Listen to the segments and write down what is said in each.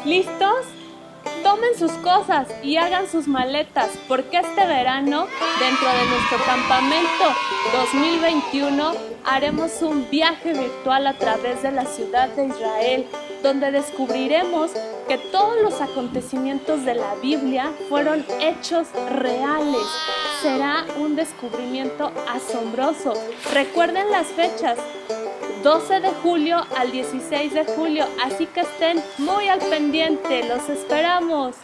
¿Listos? Tomen sus cosas y hagan sus maletas, porque este verano, dentro de nuestro campamento 2021, haremos un viaje virtual a través de la ciudad de Israel, donde descubriremos que todos los acontecimientos de la Biblia fueron hechos reales. Será un descubrimiento asombroso. Recuerden las fechas: 12 de julio al 16 de julio, así que estén muy al pendiente, los esperamos.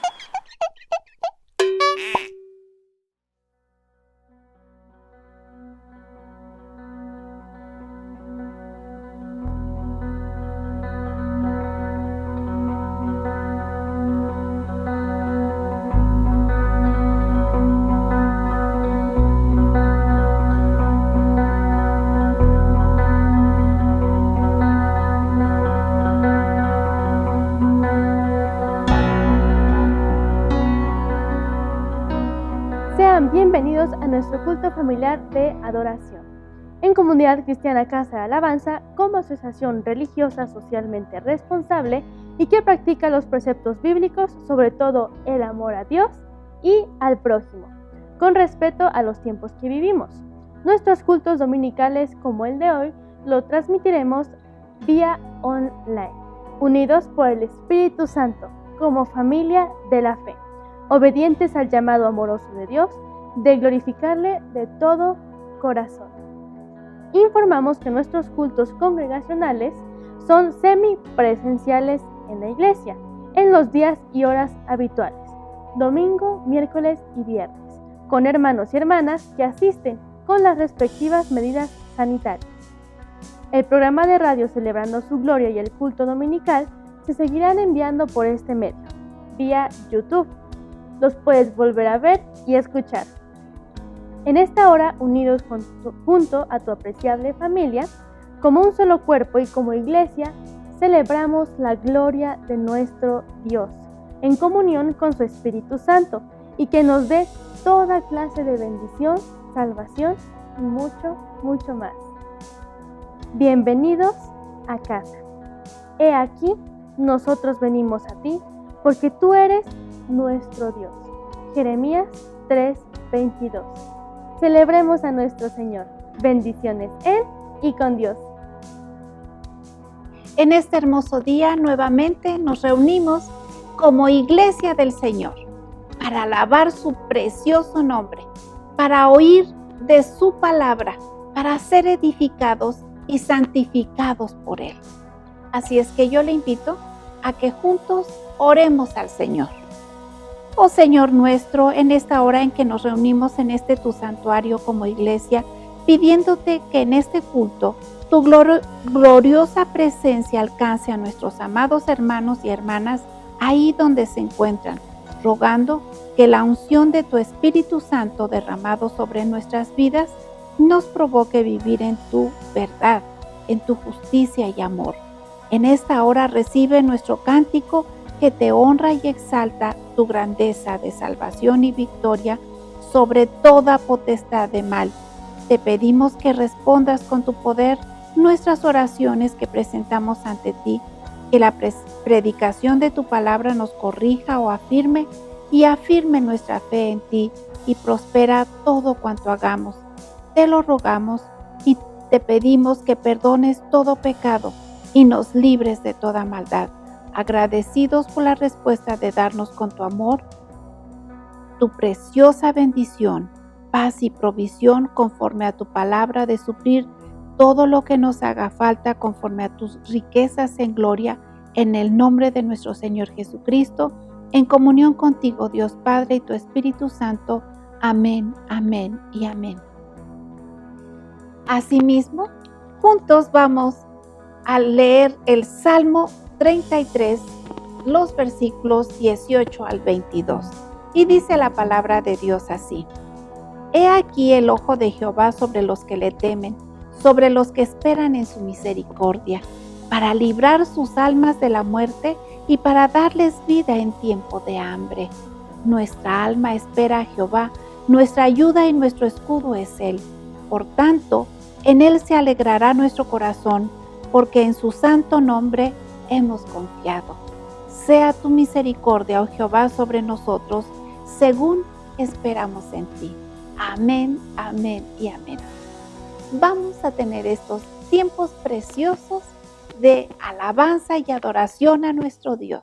Bienvenidos a nuestro culto familiar de adoración. En Comunidad Cristiana Casa de Alabanza, como asociación religiosa socialmente responsable y que practica los preceptos bíblicos, sobre todo el amor a Dios y al prójimo, con respeto a los tiempos que vivimos. Nuestros cultos dominicales, como el de hoy, lo transmitiremos vía online, unidos por el Espíritu Santo, como familia de la fe, obedientes al llamado amoroso de Dios, de glorificarle de todo corazón. Informamos que nuestros cultos congregacionales son semipresenciales en la iglesia, en los días y horas habituales, domingo, miércoles y viernes, con hermanos y hermanas que asisten con las respectivas medidas sanitarias. El programa de radio Celebrando su Gloria y el culto dominical se seguirán enviando por este medio, vía YouTube. Los puedes volver a ver y escuchar. En esta hora, unidos junto a tu apreciable familia, como un solo cuerpo y como iglesia, celebramos la gloria de nuestro Dios, en comunión con su Espíritu Santo, y que nos dé toda clase de bendición, salvación y mucho, mucho más. Bienvenidos a casa. He aquí, nosotros venimos a ti, porque tú eres nuestro Dios. Jeremías 3:22. Celebremos a nuestro Señor. Bendiciones en y con Dios. En este hermoso día nuevamente nos reunimos como Iglesia del Señor para alabar su precioso nombre, para oír de su palabra, para ser edificados y santificados por Él. Así es que yo le invito a que juntos oremos al Señor. Oh Señor nuestro, en esta hora en que nos reunimos en tu santuario como iglesia, pidiéndote que en este culto tu gloriosa presencia alcance a nuestros amados hermanos y hermanas ahí donde se encuentran, rogando que la unción de tu Espíritu Santo derramado sobre nuestras vidas nos provoque vivir en tu verdad, en tu justicia y amor. En esta hora recibe nuestro cántico que te honra y exalta tu grandeza de salvación y victoria sobre toda potestad de mal. Te pedimos que respondas con tu poder nuestras oraciones que presentamos ante ti, que la predicación de tu palabra nos corrija o afirme y afirme nuestra fe en ti y prospera todo cuanto hagamos. Te lo rogamos y te pedimos que perdones todo pecado y nos libres de toda maldad. Agradecidos por la respuesta de darnos con tu amor, tu preciosa bendición, paz y provisión conforme a tu palabra de suplir todo lo que nos haga falta conforme a tus riquezas en gloria, en el nombre de nuestro Señor Jesucristo, en comunión contigo, Dios Padre y tu Espíritu Santo. Amén, amén y amén. Asimismo, juntos vamos a leer el Salmo 33, los versículos 18 al 22. Y dice la palabra de Dios así: He aquí el ojo de Jehová sobre los que le temen, sobre los que esperan en su misericordia, para librar sus almas de la muerte y para darles vida en tiempo de hambre. Nuestra alma espera a Jehová, nuestra ayuda y nuestro escudo es Él. Por tanto, en Él se alegrará nuestro corazón, porque en su santo nombre hemos confiado. Sea tu misericordia, oh Jehová, sobre nosotros, según esperamos en ti. Amén, amén y amén. Vamos a tener estos tiempos preciosos de alabanza y adoración a nuestro Dios.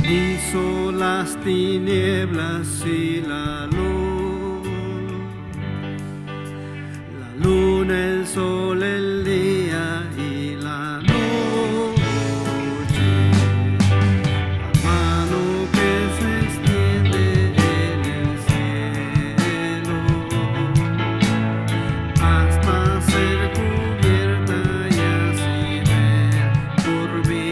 Hizo las tinieblas y la luna, el sol, el día y la noche. La mano que se extiende en el cielo hasta ser cubierta y así ver por mí.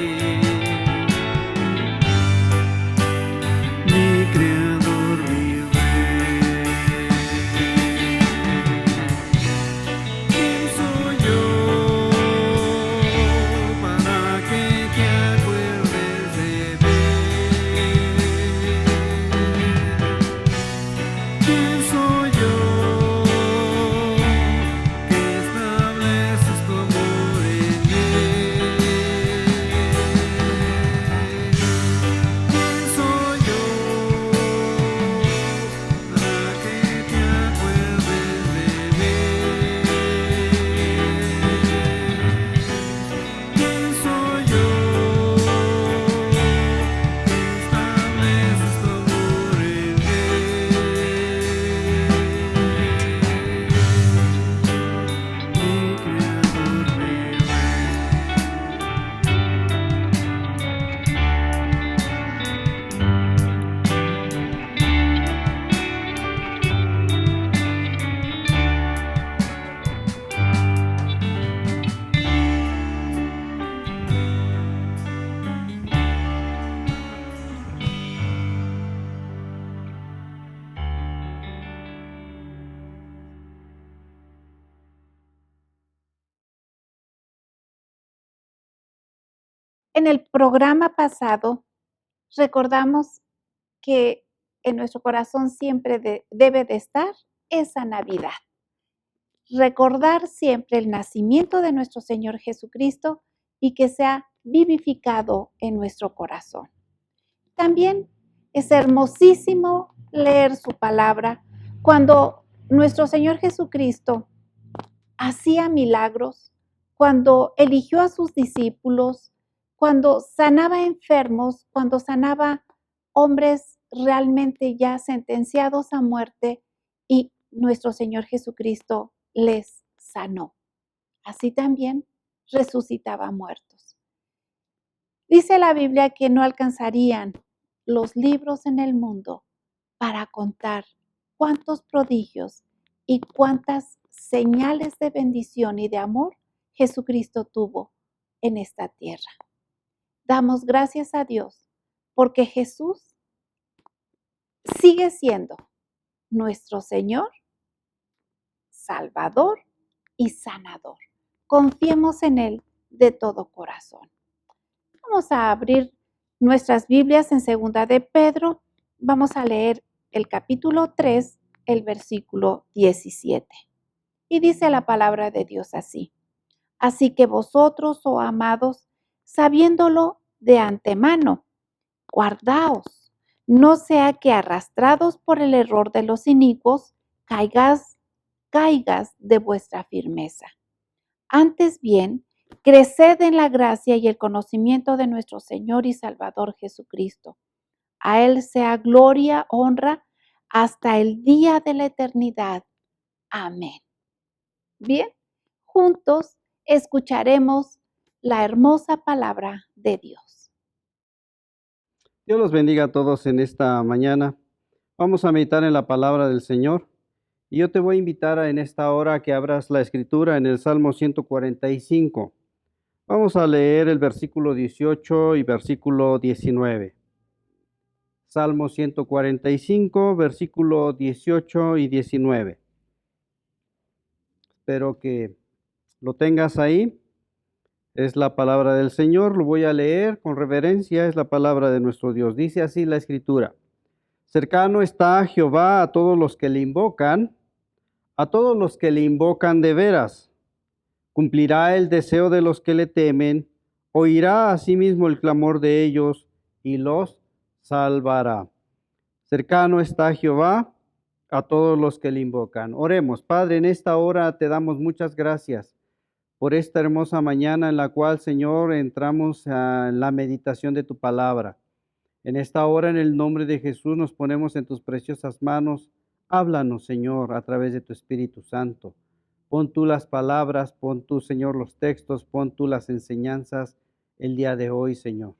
Mi Creador, mi Rey. ¿Quién soy yo para que te acuerdes de mí? ¿Quién soy yo que estableces tu amor en mí? ¿Quién soy yo para que te acuerdes de mí? ¿Quién soy yo que estableces tu amor en mí? Mi Creador, mi Rey. En el programa pasado recordamos que en nuestro corazón siempre debe de estar esa Navidad. Recordar siempre el nacimiento de nuestro Señor Jesucristo y que sea vivificado en nuestro corazón. También es hermosísimo leer su palabra cuando nuestro Señor Jesucristo hacía milagros, cuando eligió a sus discípulos, cuando sanaba enfermos, cuando sanaba hombres realmente ya sentenciados a muerte, y nuestro Señor Jesucristo les sanó. Así también resucitaba muertos. Dice la Biblia que no alcanzarían los libros en el mundo para contar cuántos prodigios y cuántas señales de bendición y de amor Jesucristo tuvo en esta tierra. Damos gracias a Dios porque Jesús sigue siendo nuestro Señor, Salvador y Sanador. Confiemos en Él de todo corazón. Vamos a abrir nuestras Biblias en 2 de Pedro. Vamos a leer el capítulo 3, el versículo 17. Y dice la palabra de Dios así: así que vosotros, oh amados, sabiéndolo de antemano, guardaos, no sea que arrastrados por el error de los inicuos, caigas de vuestra firmeza. Antes bien, creced en la gracia y el conocimiento de nuestro Señor y Salvador Jesucristo. A Él sea gloria, honra, hasta el día de la eternidad. Amén. Bien, juntos escucharemos la hermosa palabra de Dios. Dios los bendiga a todos en esta mañana. Vamos a meditar en la palabra del Señor. Y yo te voy a invitar en esta hora a que abras la escritura en el Salmo 145. Vamos a leer el versículo 18 y versículo 19. Salmo 145, versículo 18 y 19. Espero que lo tengas ahí. Es la palabra del Señor, lo voy a leer con reverencia, es la palabra de nuestro Dios. Dice así la escritura: cercano está Jehová a todos los que le invocan, a todos los que le invocan de veras. Cumplirá el deseo de los que le temen, oirá asimismo el clamor de ellos y los salvará. Cercano está Jehová a todos los que le invocan. Oremos. Padre, en esta hora te damos muchas gracias por esta hermosa mañana en la cual, Señor, entramos a la meditación de tu palabra. En esta hora, en el nombre de Jesús, nos ponemos en tus preciosas manos. Háblanos, Señor, a través de tu Espíritu Santo. Pon tú las palabras, pon tú, Señor, los textos, pon tú las enseñanzas el día de hoy, Señor.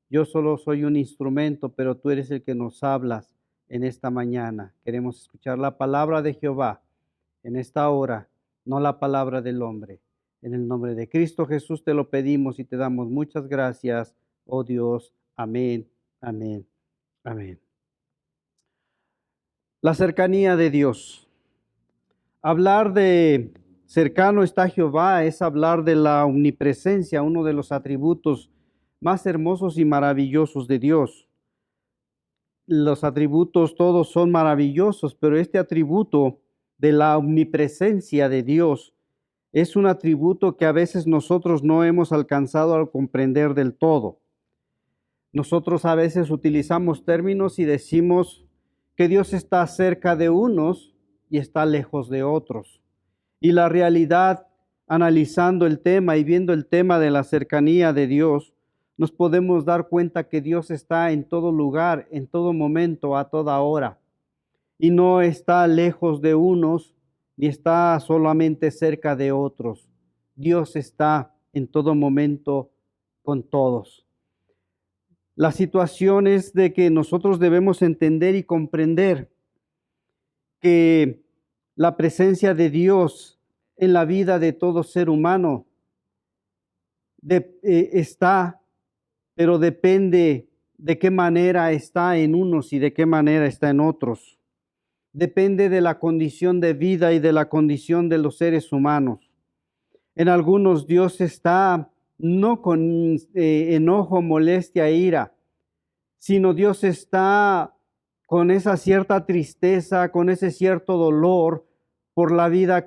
Yo solo soy un instrumento, pero tú eres el que nos hablas en esta mañana. Queremos escuchar la palabra de Jehová en esta hora, no la palabra del hombre. En el nombre de Cristo Jesús te lo pedimos y te damos muchas gracias, oh Dios. Amén, amén, amén. La cercanía de Dios. Hablar de cercano está Jehová es hablar de la omnipresencia, uno de los atributos más hermosos y maravillosos de Dios. Los atributos todos son maravillosos, pero este atributo de la omnipresencia de Dios es un atributo que a veces nosotros no hemos alcanzado a comprender del todo. Nosotros a veces utilizamos términos y decimos que Dios está cerca de unos y está lejos de otros. Y la realidad, analizando el tema y viendo el tema de la cercanía de Dios, nos podemos dar cuenta que Dios está en todo lugar, en todo momento, a toda hora. Y no está lejos de unos ni está solamente cerca de otros. Dios está en todo momento con todos. La situación es de que nosotros debemos entender y comprender que la presencia de Dios en la vida de todo ser humano está, pero depende de qué manera está en unos y de qué manera está en otros. Depende de la condición de vida y de la condición de los seres humanos. En algunos Dios está no con enojo, molestia, ira, sino Dios está con esa cierta tristeza, con ese cierto dolor por la vida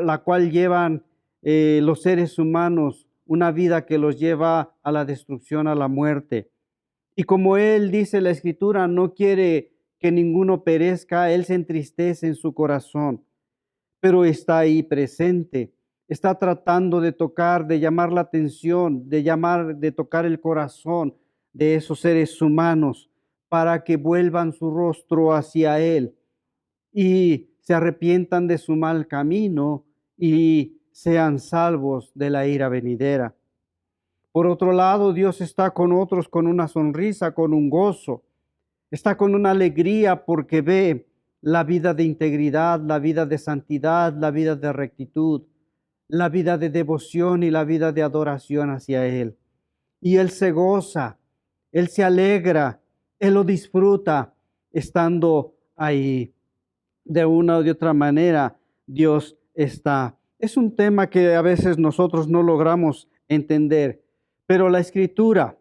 la cual llevan los seres humanos, una vida que los lleva a la destrucción, a la muerte. Y como Él dice la Escritura, no quiere que ninguno perezca, Él se entristece en su corazón. pero está ahí presente. Está tratando de tocar, de llamar la atención, de tocar el corazón de esos seres humanos para que vuelvan su rostro hacia Él y se arrepientan de su mal camino y sean salvos de la ira venidera. Por otro lado, Dios está con otros con una sonrisa, con un gozo. Está con una alegría porque ve la vida de integridad, la vida de santidad, la vida de rectitud, la vida de devoción y la vida de adoración hacia Él. Y Él se goza, Él se alegra, Él lo disfruta estando ahí. De una o de otra manera, Dios está. Es un tema que a veces nosotros no logramos entender, pero la Escritura,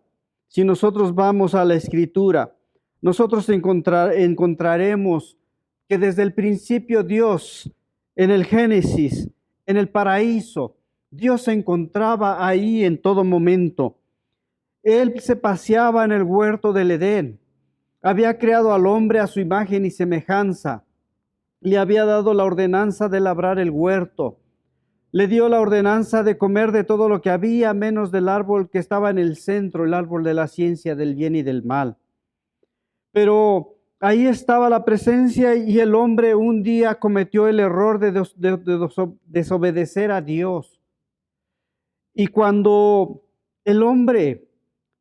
si nosotros vamos a la Escritura, nosotros encontraremos que desde el principio Dios, en el Génesis, en el paraíso, Dios se encontraba ahí en todo momento. Él se paseaba en el huerto del Edén. Había creado al hombre a su imagen y semejanza. Le había dado la ordenanza de labrar el huerto. Le dio la ordenanza de comer de todo lo que había, menos del árbol que estaba en el centro, el árbol de la ciencia del bien y del mal. Pero ahí estaba la presencia y el hombre un día cometió el error de desobedecer a Dios. Y cuando el hombre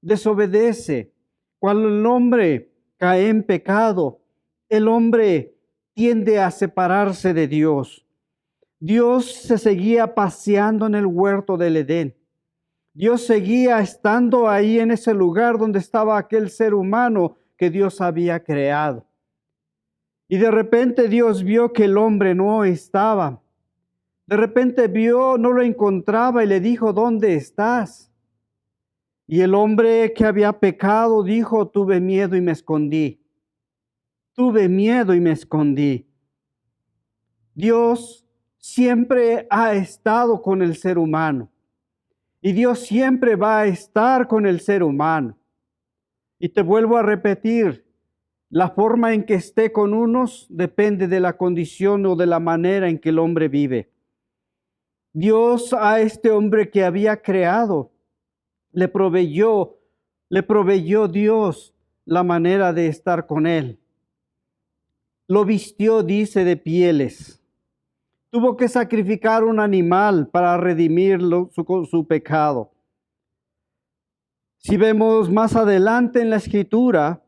desobedece, cuando el hombre cae en pecado, el hombre tiende a separarse de Dios. Dios se seguía paseando en el huerto del Edén. Dios seguía estando ahí en ese lugar donde estaba aquel ser humano que Dios había creado. Y de repente Dios vio que el hombre no estaba. De repente vio, no lo encontraba y le dijo, ¿dónde estás? Y el hombre que había pecado dijo, tuve miedo y me escondí. Tuve miedo y me escondí. Dios siempre ha estado con el ser humano. Y Dios siempre va a estar con el ser humano. Y te vuelvo a repetir, la forma en que esté con unos depende de la condición o de la manera en que el hombre vive. Dios a este hombre que había creado, le proveyó Dios la manera de estar con él. Lo vistió, dice, de pieles. Tuvo que sacrificar un animal para redimir su pecado. Si vemos más adelante en la Escritura,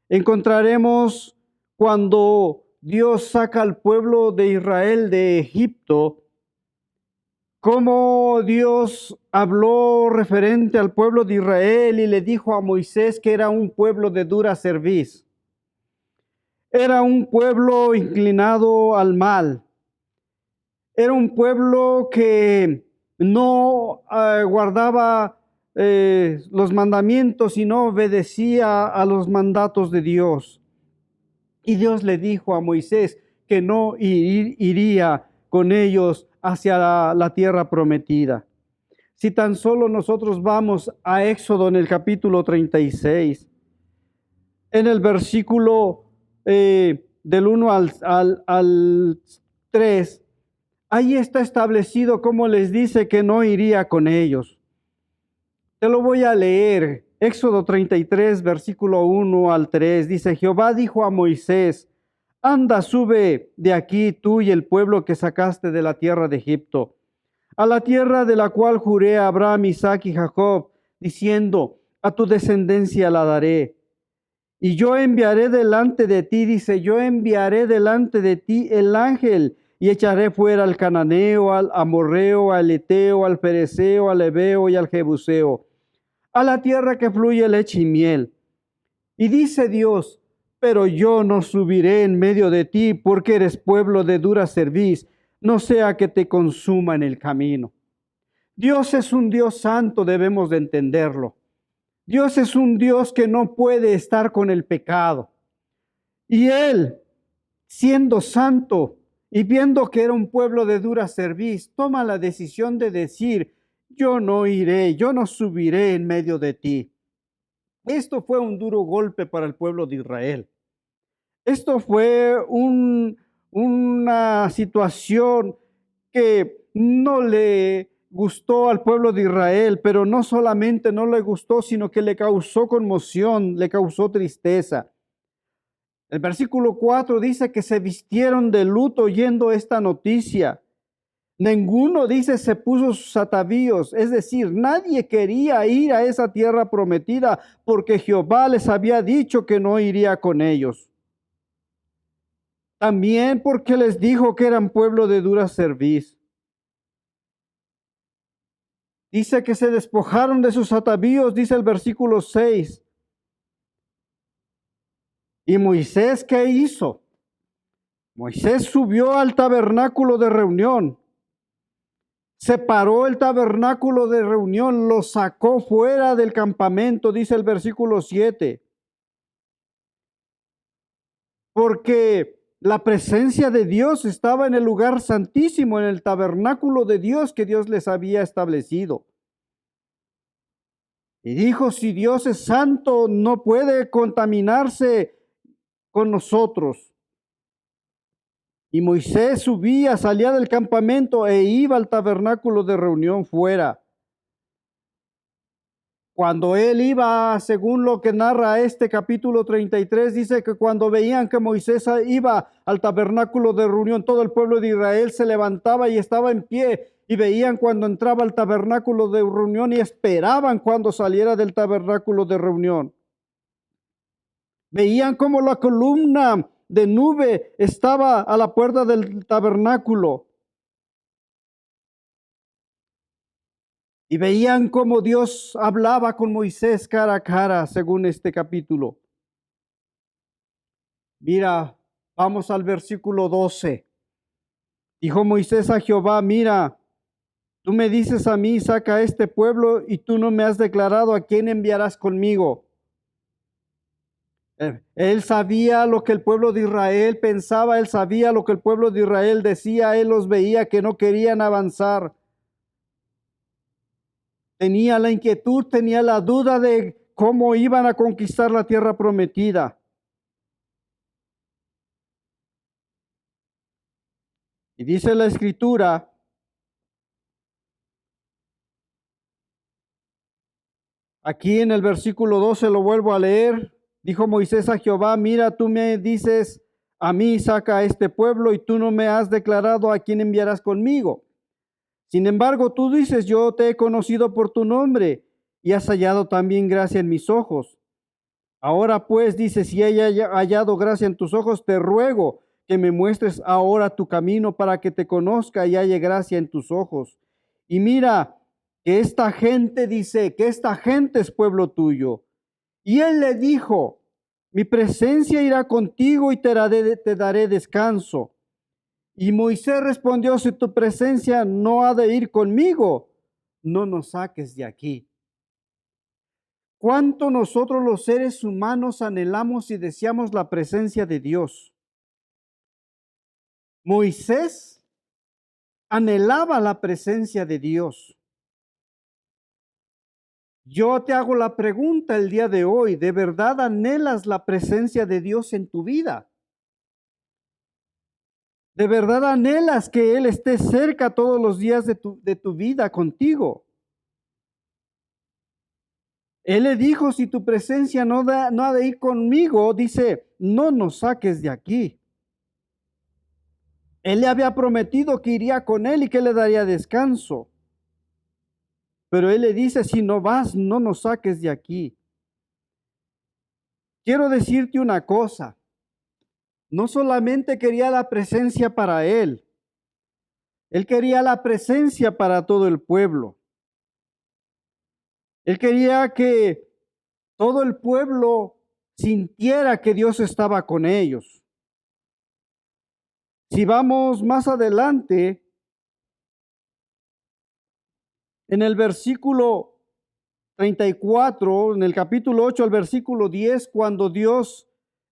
encontraremos cuando Dios saca al pueblo de Israel de Egipto, cómo Dios habló referente al pueblo de Israel y le dijo a Moisés que era un pueblo de dura cerviz. Era un pueblo inclinado al mal. Era un pueblo que no guardaba los mandamientos y no obedecía a los mandatos de Dios. Y Dios le dijo a Moisés que no iría con ellos hacia la tierra prometida. Si tan solo nosotros vamos a Éxodo en el capítulo 36, en el versículo del 1 al 3, ahí está establecido cómo les dice que no iría con ellos. Te lo voy a leer. Éxodo 33, versículo 1 al 3, dice, Jehová dijo a Moisés, anda, sube de aquí tú y el pueblo que sacaste de la tierra de Egipto, a la tierra de la cual juré a Abraham, Isaac y Jacob, diciendo, a tu descendencia la daré. Y yo enviaré delante de ti, dice, yo enviaré delante de ti el ángel, y echaré fuera al cananeo, al amorreo, al eteo, al fereceo, al heveo y al jebuseo, a la tierra que fluye leche y miel. Y dice Dios, pero yo no subiré en medio de ti, porque eres pueblo de dura cerviz, no sea que te consuma en el camino. Dios es un Dios santo, debemos de entenderlo. Dios es un Dios que no puede estar con el pecado. Y Él, siendo santo y viendo que era un pueblo de dura cerviz, toma la decisión de decir, yo no iré, yo no subiré en medio de ti. Esto fue un duro golpe para el pueblo de Israel. Esto fue un una situación que no le gustó al pueblo de Israel, pero no solamente no le gustó, sino que le causó conmoción, le causó tristeza. El versículo 4 dice que se vistieron de luto oyendo esta noticia. Ninguno, dice, se puso sus atavíos, es decir, nadie quería ir a esa tierra prometida porque Jehová les había dicho que no iría con ellos. También porque les dijo que eran pueblo de dura cerviz. Dice que se despojaron de sus atavíos, dice el versículo 6. ¿Y Moisés qué hizo? Moisés subió al tabernáculo de reunión, separó el tabernáculo de reunión, lo sacó fuera del campamento, dice el versículo 7. Porque la presencia de Dios estaba en el lugar santísimo, en el tabernáculo de Dios que Dios les había establecido. Y dijo, si Dios es santo, no puede contaminarse con nosotros. Y Moisés subía, salía del campamento e iba al tabernáculo de reunión fuera. Cuando él iba, según lo que narra este capítulo 33, dice que cuando veían que Moisés iba al tabernáculo de reunión, todo el pueblo de Israel se levantaba y estaba en pie. Y veían cuando entraba al tabernáculo de reunión y esperaban cuando saliera del tabernáculo de reunión. Veían como la columna de nube estaba a la puerta del tabernáculo. Y veían cómo Dios hablaba con Moisés cara a cara, según este capítulo. Mira, vamos al versículo 12. Dijo Moisés a Jehová, mira, tú me dices a mí, saca a este pueblo, y tú no me has declarado a quién enviarás conmigo. Él sabía lo que el pueblo de Israel pensaba, él sabía lo que el pueblo de Israel decía, él los veía que no querían avanzar. Tenía la inquietud, tenía la duda de cómo iban a conquistar la tierra prometida. Y dice la Escritura, aquí en el versículo 12 lo vuelvo a leer, dijo Moisés a Jehová, mira, tú me dices a mí, saca a este pueblo, y tú no me has declarado a quién enviarás conmigo. Sin embargo, tú dices, yo te he conocido por tu nombre y has hallado también gracia en mis ojos. Ahora pues, dice, si haya hallado gracia en tus ojos, te ruego que me muestres ahora tu camino para que te conozca y halle gracia en tus ojos. Y mira, que esta gente dice, que esta gente es pueblo tuyo. Y él le dijo, mi presencia irá contigo y te daré descanso. Y Moisés respondió, si tu presencia no ha de ir conmigo, no nos saques de aquí. ¿Cuánto nosotros los seres humanos anhelamos y deseamos la presencia de Dios? Moisés anhelaba la presencia de Dios. Yo te hago la pregunta el día de hoy, ¿de verdad anhelas la presencia de Dios en tu vida? ¿De verdad anhelas que Él esté cerca todos los días de tu vida contigo? Él le dijo, si tu presencia no ha de ir conmigo, dice, no nos saques de aquí. Él le había prometido que iría con él y que le daría descanso. Pero él le dice, si no vas, no nos saques de aquí. Quiero decirte una cosa. No solamente quería la presencia para él. Él quería la presencia para todo el pueblo. Él quería que todo el pueblo sintiera que Dios estaba con ellos. Si vamos más adelante, en el versículo 34, en el capítulo 8 al versículo 10, cuando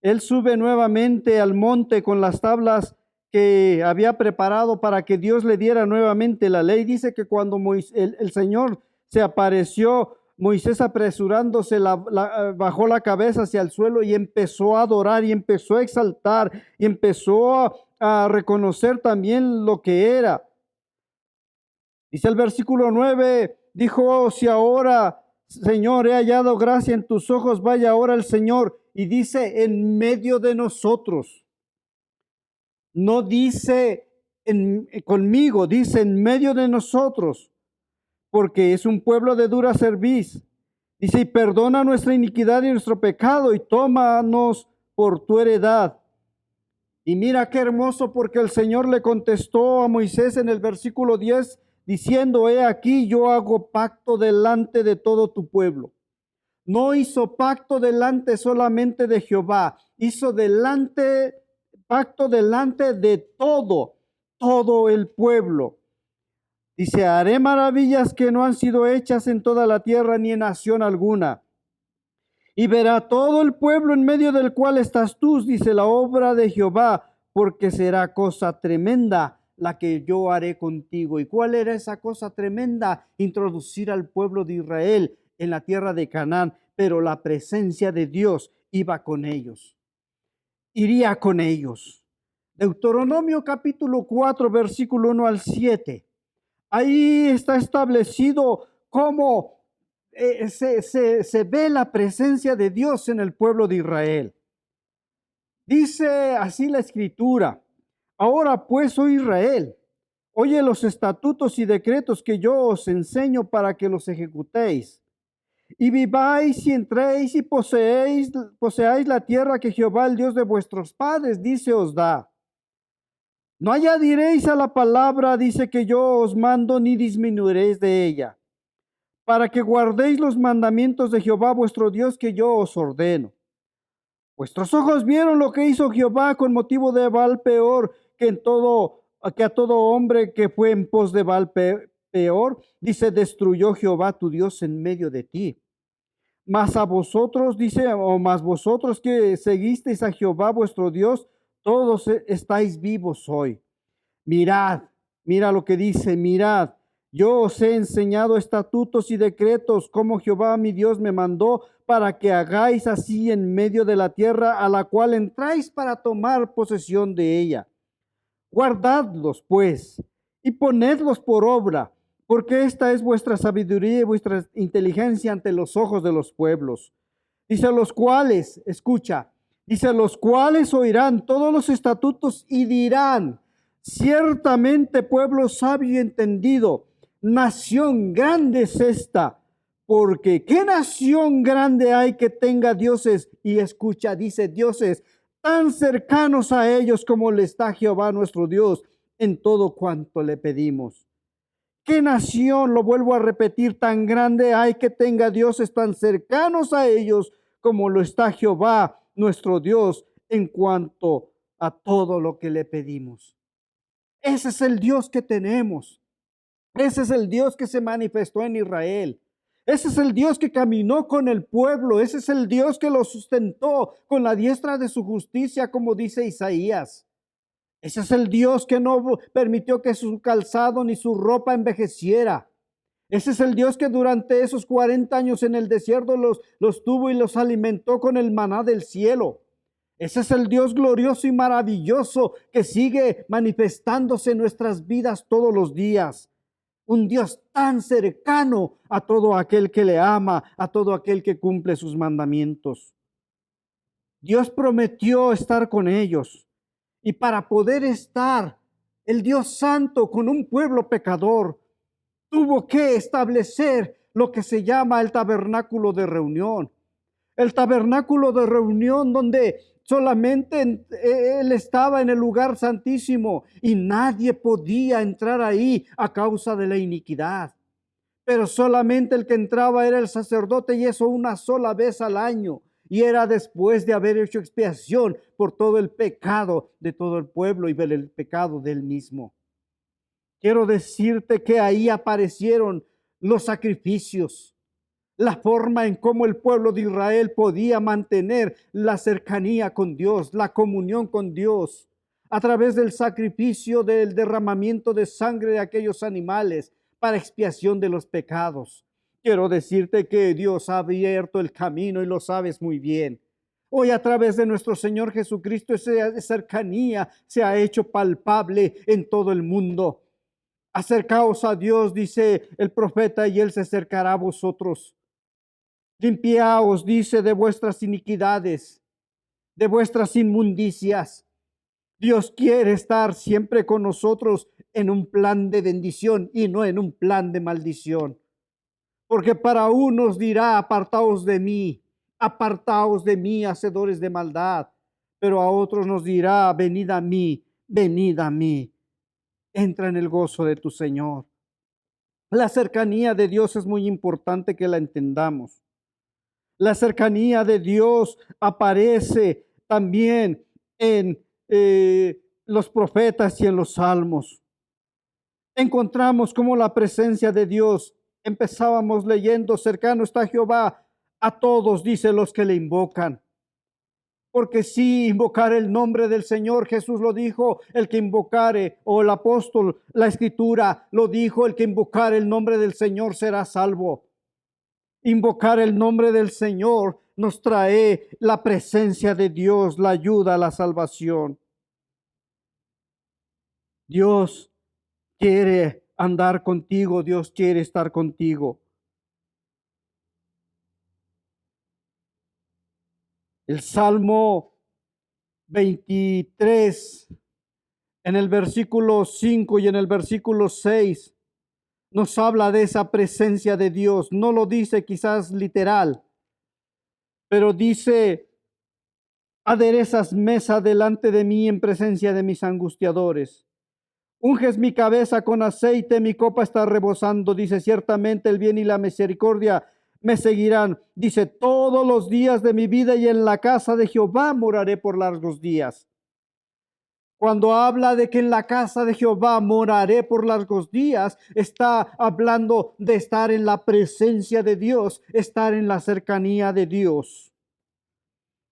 Él sube nuevamente al monte con las tablas que había preparado para que Dios le diera nuevamente la ley, dice que cuando el Señor se apareció Moisés apresurándose, bajó la cabeza hacia el suelo y empezó a adorar y empezó a exaltar y empezó a reconocer también lo que era. Dice el versículo 9, dijo, si ahora, Señor, he hallado gracia en tus ojos, vaya ahora el Señor. Y dice, en medio de nosotros. No dice conmigo, dice en medio de nosotros, porque es un pueblo de dura cerviz. Dice, y perdona nuestra iniquidad y nuestro pecado, y tómanos por tu heredad. Y mira qué hermoso, porque el Señor le contestó a Moisés en el versículo 10, diciendo, he aquí, yo hago pacto delante de todo tu pueblo. No hizo pacto delante solamente de Jehová, hizo pacto delante de todo el pueblo. Dice, haré maravillas que no han sido hechas en toda la tierra ni en nación alguna. Y verá todo el pueblo en medio del cual estás tú, dice la obra de Jehová, porque será cosa tremenda la que yo haré contigo. ¿Y cuál era esa cosa tremenda? Introducir al pueblo de Israel en la tierra de Canaán, pero la presencia de Dios iba con ellos. Iría con ellos. Deuteronomio capítulo 4, versículo 1 al 7. Ahí está establecido cómo se ve la presencia de Dios en el pueblo de Israel. Dice así la Escritura, ahora pues, oh Israel, oye los estatutos y decretos que yo os enseño para que los ejecutéis, y viváis y entréis y poseáis la tierra que Jehová, el Dios de vuestros padres, dice os da. No añadiréis a la palabra, dice que yo os mando, ni disminuiréis de ella, para que guardéis los mandamientos de Jehová vuestro Dios que yo os ordeno. Vuestros ojos vieron lo que hizo Jehová con motivo de Baal Peor, que a todo hombre que fue en pos de Baal Peor, dice, destruyó Jehová tu Dios en medio de ti. Mas a vosotros, dice, mas vosotros que seguisteis a Jehová vuestro Dios, todos estáis vivos hoy. Mirad, mira lo que dice, mirad, yo os he enseñado estatutos y decretos como Jehová mi Dios me mandó, para que hagáis así en medio de la tierra a la cual entráis para tomar posesión de ella. Guardadlos, pues, y ponedlos por obra, porque esta es vuestra sabiduría y vuestra inteligencia ante los ojos de los pueblos. Dice, los cuales, escucha, dice, los cuales oirán todos los estatutos y dirán, ciertamente pueblo sabio y entendido, nación grande es esta, porque ¿qué nación grande hay que tenga dioses? Y escucha, dice, dioses tan cercanos a ellos como le está Jehová nuestro Dios en todo cuanto le pedimos. ¿Qué nación, lo vuelvo a repetir, tan grande hay que tenga dioses tan cercanos a ellos como lo está Jehová nuestro Dios en cuanto a todo lo que le pedimos? Ese es el Dios que tenemos. Ese es el Dios que se manifestó en Israel. Ese es el Dios que caminó con el pueblo. Ese es el Dios que lo sustentó con la diestra de su justicia, como dice Isaías. Ese es el Dios que no permitió que su calzado ni su ropa envejeciera. Ese es el Dios que durante esos 40 años en el desierto los tuvo y los alimentó con el maná del cielo. Ese es el Dios glorioso y maravilloso que sigue manifestándose en nuestras vidas todos los días. Un Dios tan cercano a todo aquel que le ama, a todo aquel que cumple sus mandamientos. Dios prometió estar con ellos. Y para poder estar el Dios Santo con un pueblo pecador, tuvo que establecer lo que se llama el tabernáculo de reunión. El tabernáculo de reunión donde solamente Él estaba en el lugar santísimo y nadie podía entrar ahí a causa de la iniquidad. Pero solamente el que entraba era el sacerdote, y eso una sola vez al año. Y era después de haber hecho expiación por todo el pecado de todo el pueblo y el pecado del mismo. Quiero decirte que ahí aparecieron los sacrificios, la forma en cómo el pueblo de Israel podía mantener la cercanía con Dios, la comunión con Dios, a través del sacrificio del derramamiento de sangre de aquellos animales para expiación de los pecados. quiero decirte que Dios ha abierto el camino y lo sabes muy bien. Hoy a través de nuestro Señor Jesucristo esa cercanía se ha hecho palpable en todo el mundo. Acercaos a Dios, dice el profeta, y Él se acercará a vosotros. Limpiaos, dice, de vuestras iniquidades, de vuestras inmundicias. Dios quiere estar siempre con nosotros en un plan de bendición y no en un plan de maldición. Porque para unos dirá, apartaos de mí, hacedores de maldad. Pero a otros nos dirá, venid a mí, venid a mí. Entra en el gozo de tu Señor. La cercanía de Dios es muy importante que la entendamos. La cercanía de Dios aparece también en los profetas y en los salmos. Encontramos como la presencia de Dios, empezábamos leyendo, cercano está Jehová a todos, dice, los que le invocan. Porque si invocar el nombre del Señor, Jesús lo dijo, el que invocare, o el apóstol, la escritura lo dijo, el que invocare el nombre del Señor será salvo. Invocar el nombre del Señor nos trae la presencia de Dios, la ayuda, la salvación. Dios quiere andar contigo, Dios quiere estar contigo. El Salmo 23, en el versículo 5 y en el versículo 6, nos habla de esa presencia de Dios. No lo dice quizás literal, pero dice, aderezas mesa delante de mí en presencia de mis angustiadores. Unges mi cabeza con aceite, mi copa está rebosando. Dice, ciertamente el bien y la misericordia me seguirán. Dice, todos los días de mi vida, y en la casa de Jehová moraré por largos días. Cuando habla de que en la casa de Jehová moraré por largos días, está hablando de estar en la presencia de Dios, estar en la cercanía de Dios.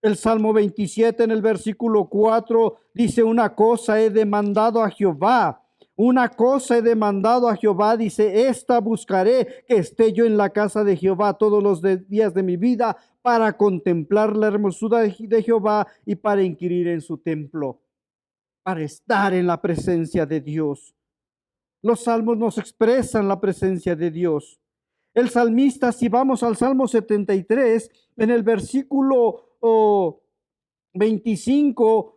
El Salmo 27 en el versículo 4 dice, una cosa he demandado a Jehová. Una cosa he demandado a Jehová, dice, esta buscaré, que esté yo en la casa de Jehová todos los días de mi vida, para contemplar la hermosura de Jehová y para inquirir en su templo, para estar en la presencia de Dios. Los salmos nos expresan la presencia de Dios. El salmista, si vamos al Salmo 73, en el versículo 25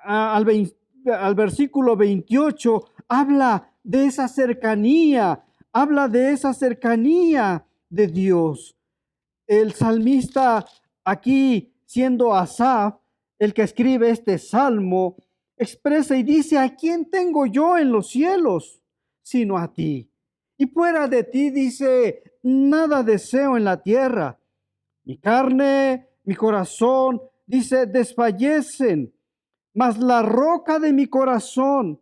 al versículo 28, habla de esa cercanía de Dios. El salmista aquí, siendo Asaf, el que escribe este salmo, expresa y dice, ¿a quién tengo yo en los cielos sino a ti? Y fuera de ti, dice, nada deseo en la tierra. Mi carne, mi corazón, dice, desfallecen, mas la roca de mi corazón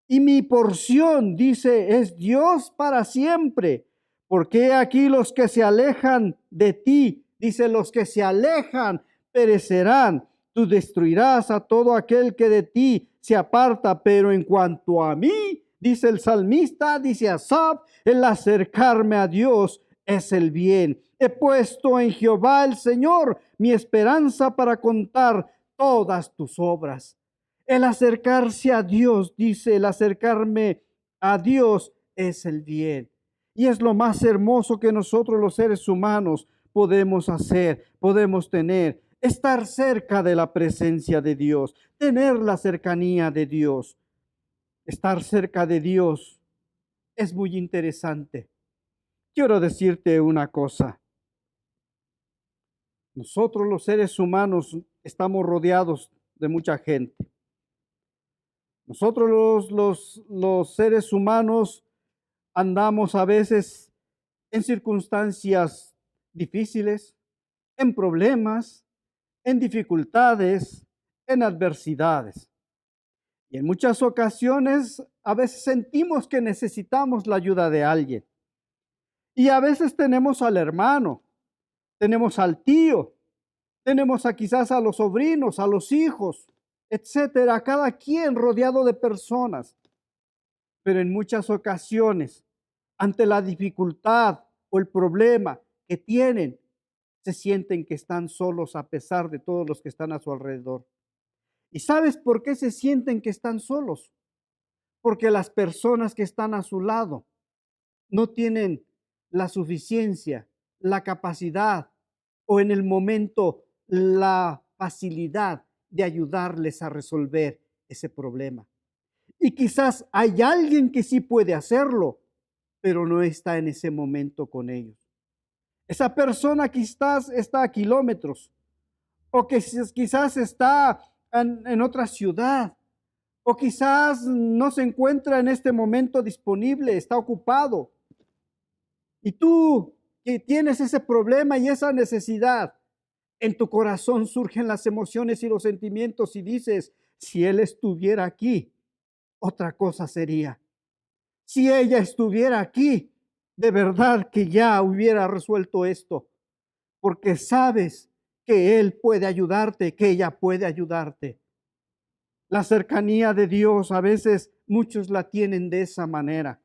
y mi porción, dice, es Dios para siempre. Porque aquí los que se alejan de ti, dice, los que se alejan perecerán. Tú destruirás a todo aquel que de ti se aparta, pero en cuanto a mí, dice el salmista, dice Asaf, el acercarme a Dios es el bien. He puesto en Jehová el Señor mi esperanza para contar todas tus obras. El acercarse a Dios, dice, el acercarme a Dios es el bien. Y es lo más hermoso que nosotros los seres humanos podemos hacer, podemos tener. Estar cerca de la presencia de Dios, tener la cercanía de Dios. Estar cerca de Dios es muy interesante. Quiero decirte una cosa. Nosotros los seres humanos estamos rodeados de mucha gente. Nosotros los seres humanos andamos a veces en circunstancias difíciles, en problemas, en dificultades, en adversidades. Y en muchas ocasiones a veces sentimos que necesitamos la ayuda de alguien. Y a veces tenemos al hermano, tenemos al tío, tenemos quizás a los sobrinos, a los hijos, etcétera, cada quien rodeado de personas. Pero en muchas ocasiones, ante la dificultad o el problema que tienen, se sienten que están solos a pesar de todos los que están a su alrededor. ¿Y sabes por qué se sienten que están solos? Porque las personas que están a su lado no tienen la suficiencia, la capacidad o en el momento la facilidad de ayudarles a resolver ese problema. Y quizás hay alguien que sí puede hacerlo, pero no está en ese momento con ellos. Esa persona quizás está a kilómetros, o que quizás está en otra ciudad, o quizás no se encuentra en este momento disponible, está ocupado. Y tú que tienes ese problema y esa necesidad, en tu corazón surgen las emociones y los sentimientos y dices, si él estuviera aquí, otra cosa sería. Si ella estuviera aquí, de verdad que ya hubiera resuelto esto, porque sabes que él puede ayudarte, que ella puede ayudarte. La cercanía de Dios a veces muchos la tienen de esa manera.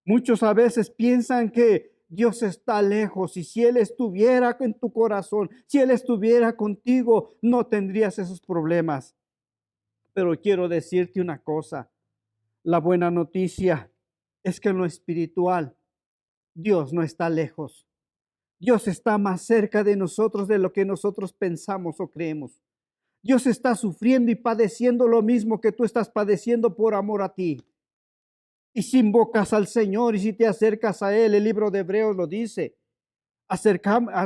Muchos a veces piensan que Dios está lejos y si Él estuviera en tu corazón, si Él estuviera contigo, no tendrías esos problemas. Pero quiero decirte una cosa, la buena noticia es que en lo espiritual, Dios no está lejos. Dios está más cerca de nosotros de lo que nosotros pensamos o creemos. Dios está sufriendo y padeciendo lo mismo que tú estás padeciendo por amor a ti. Y si invocas al Señor y si te acercas a Él, el libro de Hebreos lo dice,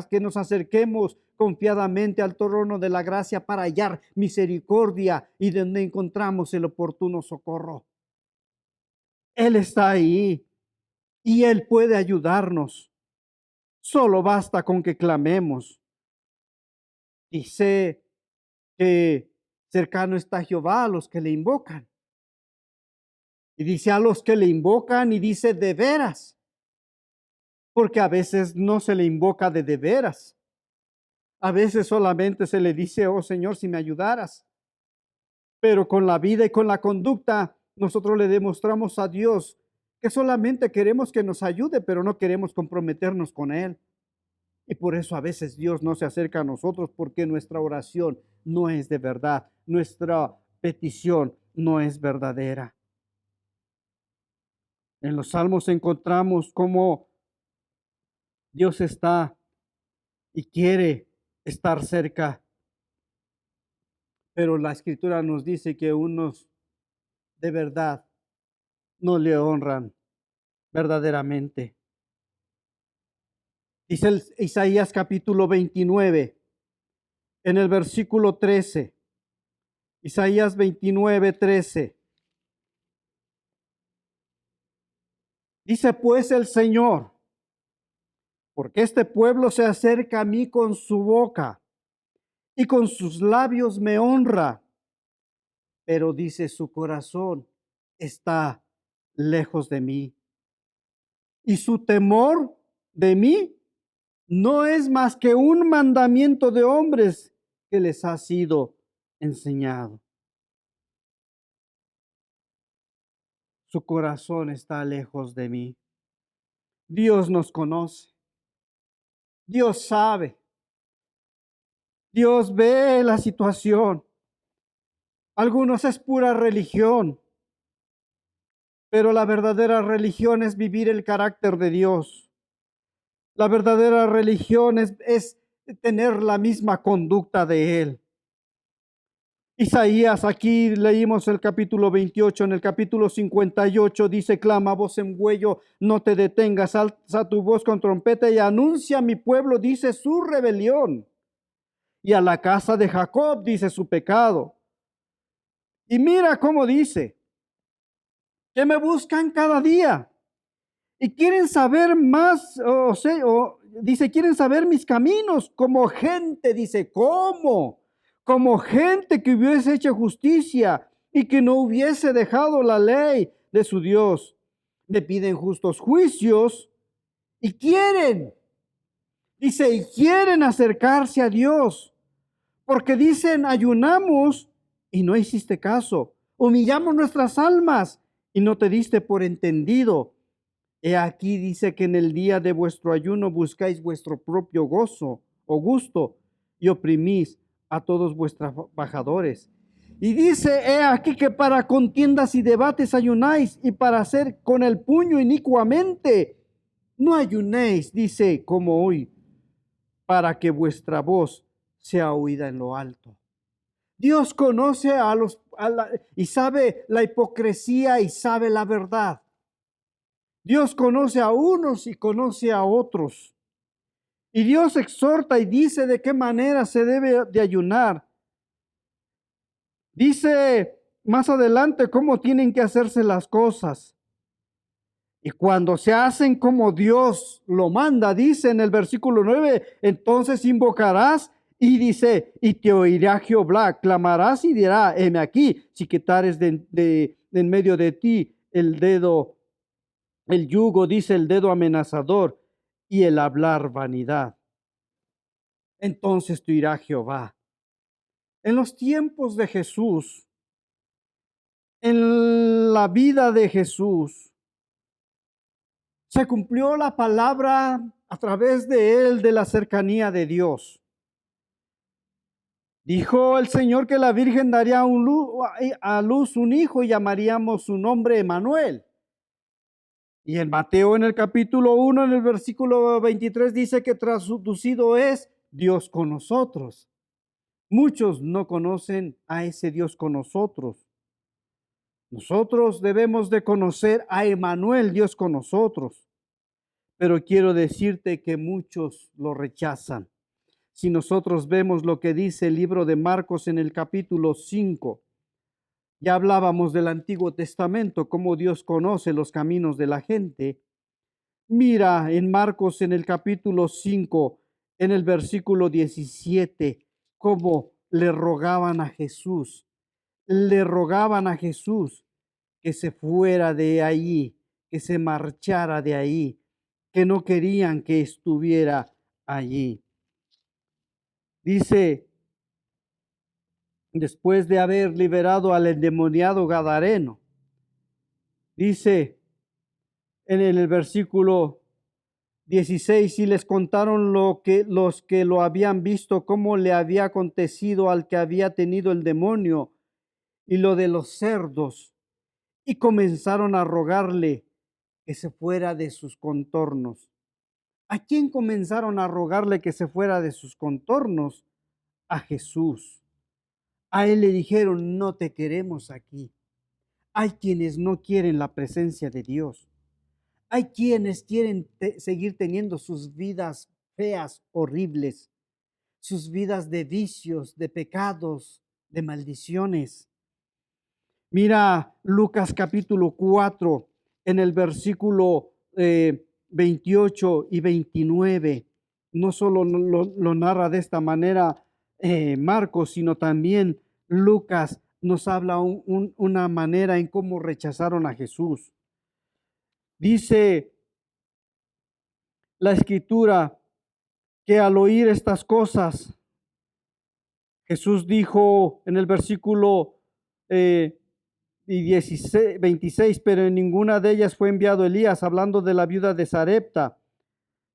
que nos acerquemos confiadamente al trono de la gracia para hallar misericordia y donde encontramos el oportuno socorro. Él está ahí y Él puede ayudarnos. Solo basta con que clamemos. Y sé que cercano está Jehová a los que le invocan. Y dice a los que le invocan y dice de veras, porque a veces no se le invoca de veras. A veces solamente se le dice, oh Señor, si me ayudaras. Pero con la vida y con la conducta, nosotros le demostramos a Dios que solamente queremos que nos ayude, pero no queremos comprometernos con Él. Y por eso a veces Dios no se acerca a nosotros porque nuestra oración no es de verdad, nuestra petición no es verdadera. En los salmos encontramos cómo Dios está y quiere estar cerca. Pero la Escritura nos dice que unos de verdad no le honran verdaderamente. Dice Isaías capítulo 29, en el versículo 13. Isaías 29, 13. Dice pues el Señor, porque este pueblo se acerca a mí con su boca y con sus labios me honra, pero dice su corazón está lejos de mí. Y su temor de mí no es más que un mandamiento de hombres que les ha sido enseñado. Su corazón está lejos de mí. Dios nos conoce. Dios sabe. Dios ve la situación. Algunos es pura religión, pero la verdadera religión es vivir el carácter de Dios. La verdadera religión es tener la misma conducta de Él. Isaías, aquí leímos el capítulo 28, en el capítulo 58 dice, clama voz en cuello, no te detengas, alza tu voz con trompeta y anuncia a mi pueblo, dice su rebelión, y a la casa de Jacob dice su pecado. Y mira cómo dice, que me buscan cada día y quieren saber más, dice, quieren saber mis caminos como gente, dice, ¿cómo? Como gente que hubiese hecho justicia y que no hubiese dejado la ley de su Dios. Le piden justos juicios y quieren, dice, y quieren acercarse a Dios, porque dicen, ayunamos y no hiciste caso, humillamos nuestras almas y no te diste por entendido. He aquí dice que en el día de vuestro ayuno buscáis vuestro propio gozo o gusto y oprimís a todos vuestros bajadores. Y dice, he aquí que para contiendas y debates ayunáis, y para hacer con el puño inicuamente. No ayunéis, dice, como hoy, para que vuestra voz sea oída en lo alto. Dios conoce y sabe la hipocresía y sabe la verdad. Dios conoce a unos y conoce a otros. Y Dios exhorta y dice de qué manera se debe de ayunar. Dice más adelante cómo tienen que hacerse las cosas. Y cuando se hacen como Dios lo manda, dice en el versículo 9, entonces invocarás y dice, y te oirá Jehová, clamarás y dirá, heme aquí, si quitares de en medio de ti el dedo, el yugo, dice el dedo amenazador y el hablar vanidad. Entonces te oirá Jehová. En los tiempos de Jesús, en la vida de Jesús, se cumplió la palabra a través de él de la cercanía de Dios. Dijo el Señor que la Virgen daría a luz un hijo y llamaríamos su nombre Emmanuel. Y en Mateo en el capítulo 1, en el versículo 23, dice que traducido es Dios con nosotros. Muchos no conocen a ese Dios con nosotros. Nosotros debemos de conocer a Emmanuel, Dios con nosotros. Pero quiero decirte que muchos lo rechazan. Si nosotros vemos lo que dice el libro de Marcos en el capítulo 5, ya hablábamos del Antiguo Testamento, cómo Dios conoce los caminos de la gente. Mira en Marcos en el capítulo 5, en el versículo 17, cómo le rogaban a Jesús que se fuera de allí, que se marchara de ahí, que no querían que estuviera allí. Dice, después de haber liberado al endemoniado gadareno, dice en el versículo 16, y les contaron los que lo habían visto, cómo le había acontecido al que había tenido el demonio y lo de los cerdos, y comenzaron a rogarle que se fuera de sus contornos. ¿A quién comenzaron a rogarle que se fuera de sus contornos? A Jesús. A él le dijeron, no te queremos aquí. Hay quienes no quieren la presencia de Dios. Hay quienes quieren seguir teniendo sus vidas feas, horribles, sus vidas de vicios, de pecados, de maldiciones. Mira Lucas capítulo 4, en el versículo 28 y 29. No solo lo narra de esta manera Marcos, sino también Lucas nos habla una manera en cómo rechazaron a Jesús. Dice la Escritura que al oír estas cosas, Jesús dijo en el versículo 26, pero en ninguna de ellas fue enviado Elías, hablando de la viuda de Sarepta,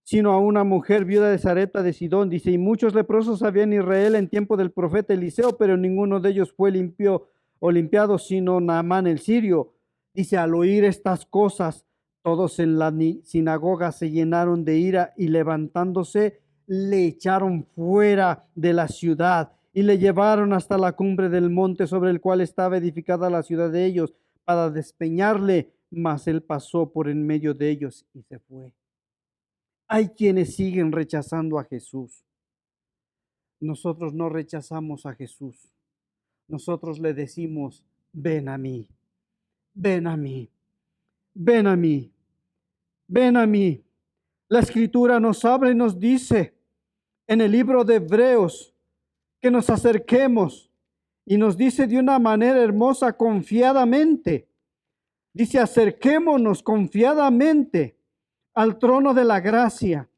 sino a una mujer viuda de Sarepta de Sidón. Dice, y muchos leprosos había en Israel en tiempo del profeta Eliseo, pero ninguno de ellos fue limpio o limpiado, sino Naamán el sirio. Dice, al oír estas cosas, todos en la sinagoga se llenaron de ira y levantándose, le echaron fuera de la ciudad y le llevaron hasta la cumbre del monte sobre el cual estaba edificada la ciudad de ellos para despeñarle, mas él pasó por en medio de ellos y se fue. Hay quienes siguen rechazando a Jesús. Nosotros no rechazamos a Jesús. Nosotros le decimos, ven a mí, ven a mí, ven a mí, ven a mí. La Escritura nos habla y nos dice en el libro de Hebreos que nos acerquemos y nos dice de una manera hermosa, confiadamente. Dice, acerquémonos confiadamente al trono de la gracia,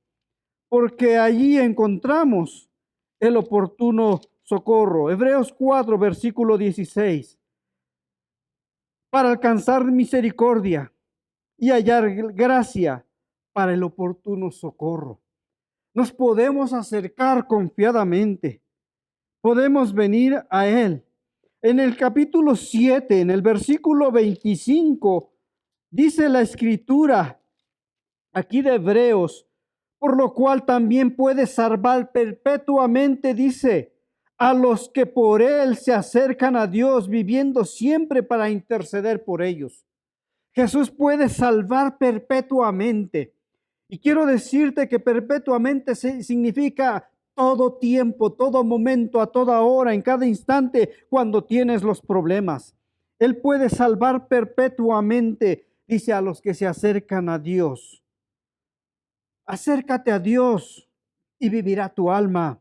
porque allí encontramos el oportuno socorro. Hebreos 4, versículo 16. Para alcanzar misericordia y hallar gracia para el oportuno socorro. Nos podemos acercar confiadamente. Podemos venir a Él. En el capítulo 7, en el versículo 25, dice la Escritura, aquí de Hebreos, por lo cual también puede salvar perpetuamente, dice, a los que por Él se acercan a Dios, viviendo siempre para interceder por ellos. Jesús puede salvar perpetuamente. Y quiero decirte que perpetuamente significa todo tiempo, todo momento, a toda hora, en cada instante, cuando tienes los problemas. Él puede salvar perpetuamente, dice, a los que se acercan a Dios. Acércate a Dios y vivirá tu alma.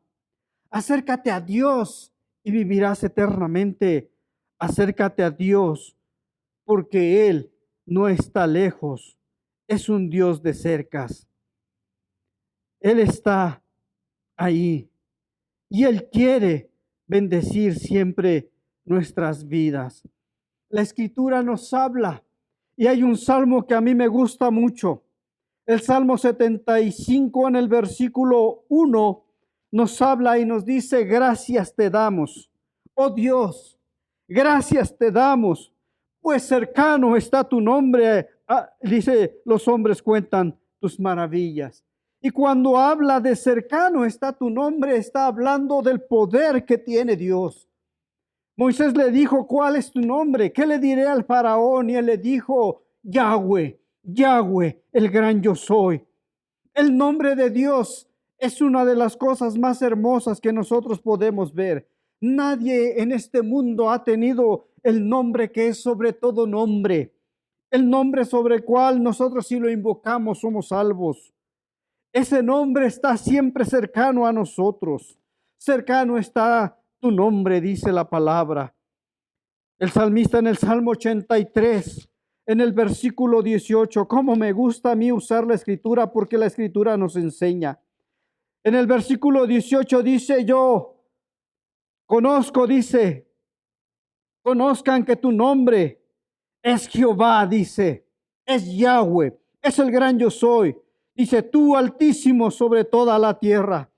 Acércate a Dios y vivirás eternamente. Acércate a Dios porque Él no está lejos. Es un Dios de cercas. Él está ahí y Él quiere bendecir siempre nuestras vidas. La Escritura nos habla y hay un salmo que a mí me gusta mucho. El Salmo 75 en el versículo 1 nos habla y nos dice, gracias te damos, oh Dios, gracias te damos, pues cercano está tu nombre. Dice, los hombres cuentan tus maravillas. Y cuando habla de cercano está tu nombre, está hablando del poder que tiene Dios. Moisés le dijo, ¿cuál es tu nombre? ¿Qué le diré al faraón? Y él le dijo, Yahweh, Yahweh, el gran yo soy. El nombre de Dios es una de las cosas más hermosas que nosotros podemos ver. Nadie en este mundo ha tenido el nombre que es sobre todo nombre. El nombre sobre el cual nosotros si lo invocamos somos salvos. Ese nombre está siempre cercano a nosotros. Cercano está tu nombre, dice la palabra. El salmista en el Salmo 83, en el versículo 18, cómo me gusta a mí usar la Escritura porque la Escritura nos enseña. En el versículo 18 dice, yo conozco, dice, conozcan que tu nombre es Jehová, dice, es Yahweh, es el gran yo soy. Dice, tú altísimo sobre toda la tierra.